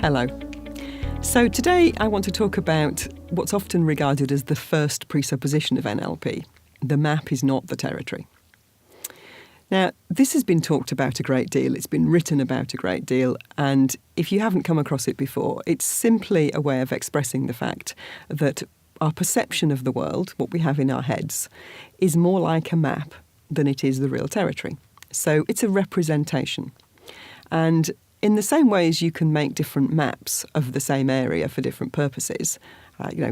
Hello. So today I want to talk about what's often regarded as the first presupposition of NLP. The map is not the territory. Now, this has been talked about a great deal, it's been written about a great deal, and if you haven't come across it before, it's simply a way of expressing the fact that our perception of the world, what we have in our heads, is more like a map than it is the real territory. So it's a representation. And in the same way as you can make different maps of the same area for different purposes,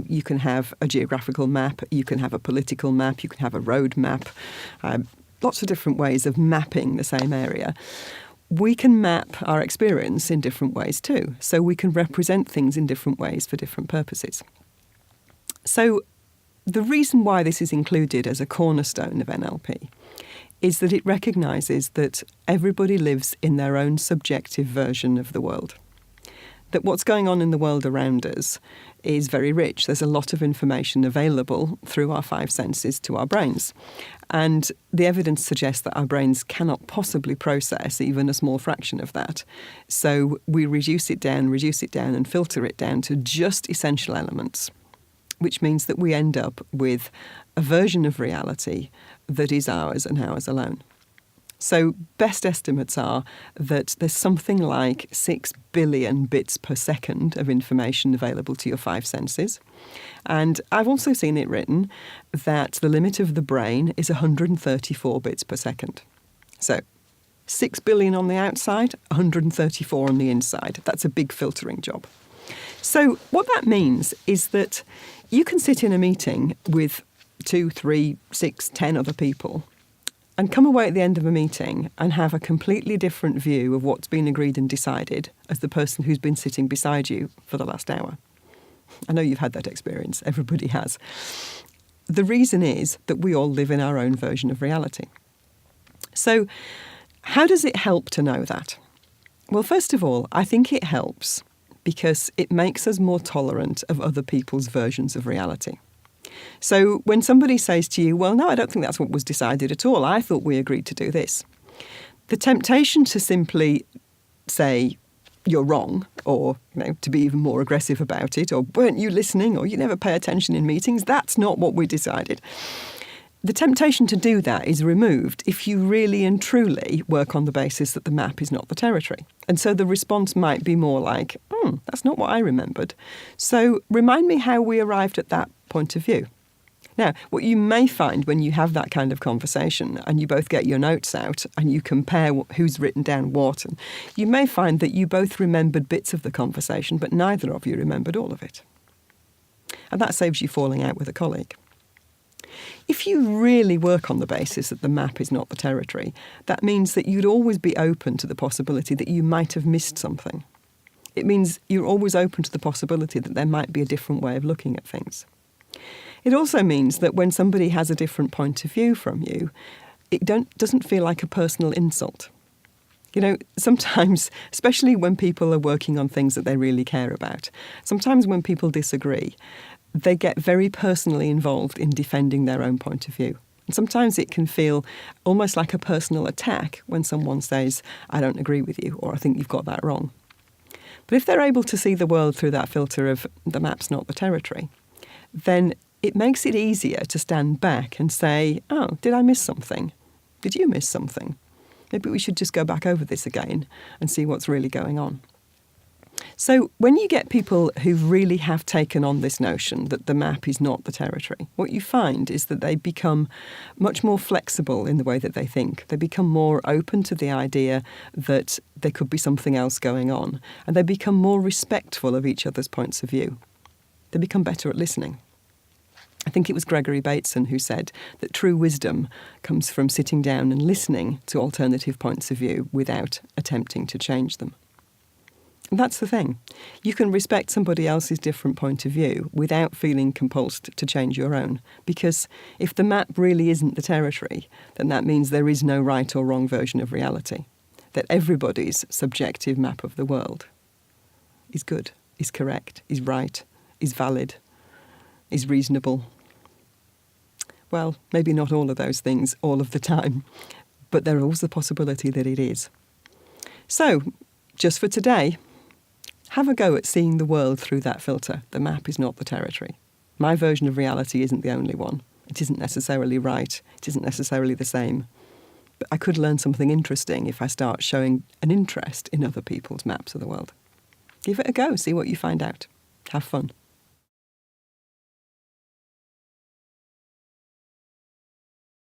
you can have a geographical map, you can have a political map, you can have a road map, lots of different ways of mapping the same area. We can map our experience in different ways too. So we can represent things in different ways for different purposes. So the reason why this is included as a cornerstone of NLP is that it recognises that everybody lives in their own subjective version of the world. That what's going on in the world around us is very rich. There's a lot of information available through our five senses to our brains. And the evidence suggests that our brains cannot possibly process even a small fraction of that. So we reduce it down, and filter it down to just essential elements, which means that we end up with a version of reality that is ours and ours alone. So best estimates are that there's something like 6 billion bits per second of information available to your five senses. And I've also seen it written that the limit of the brain is 134 bits per second. So 6 billion on the outside, 134 on the inside. That's a big filtering job. So what that means is that you can sit in a meeting with 2, 3, 6, 10 other people and come away at the end of a meeting and have a completely different view of what's been agreed and decided as the person who's been sitting beside you for the last hour. I know you've had that experience. Everybody has. The reason is that we all live in our own version of reality. So how does it help to know that? Well, first of all, I think it helps because it makes us more tolerant of other people's versions of reality. So when somebody says to you, well, no, I don't think that's what was decided at all. I thought we agreed to do this. The temptation to simply say you're wrong or to be even more aggressive about it or weren't you listening or you never pay attention in meetings, that's not what we decided. The temptation to do that is removed if you really and truly work on the basis that the map is not the territory. And so the response might be more like, that's not what I remembered. So remind me how we arrived at that point of view. Now, what you may find when you have that kind of conversation and you both get your notes out and you compare who's written down what, and you may find that you both remembered bits of the conversation, but neither of you remembered all of it. And that saves you falling out with a colleague. If you really work on the basis that the map is not the territory, that means that you'd always be open to the possibility that you might have missed something. It means you're always open to the possibility that there might be a different way of looking at things. It also means that when somebody has a different point of view from you, it doesn't feel like a personal insult. Sometimes, especially when people are working on things that they really care about, sometimes when people disagree, they get very personally involved in defending their own point of view. And sometimes it can feel almost like a personal attack when someone says, I don't agree with you, or I think you've got that wrong. But if they're able to see the world through that filter of the map's not the territory, then it makes it easier to stand back and say, oh, did I miss something? Did you miss something? Maybe we should just go back over this again and see what's really going on. So when you get people who really have taken on this notion that the map is not the territory, what you find is that they become much more flexible in the way that they think. They become more open to the idea that there could be something else going on, and they become more respectful of each other's points of view. They become better at listening. I think it was Gregory Bateson who said that true wisdom comes from sitting down and listening to alternative points of view without attempting to change them. And that's the thing. You can respect somebody else's different point of view without feeling compulsed to change your own. Because if the map really isn't the territory, then that means there is no right or wrong version of reality. That everybody's subjective map of the world is good, is correct, is right, is valid, is reasonable. Well, maybe not all of those things all of the time, but there is the possibility that it is. So, just for today, Have a go at seeing the world through that filter. The map is not the territory. My version of reality isn't the only one. It isn't necessarily right. It isn't necessarily the same. But I could learn something interesting if I start showing an interest in other people's maps of the world. Give it a go, see what you find out. Have fun.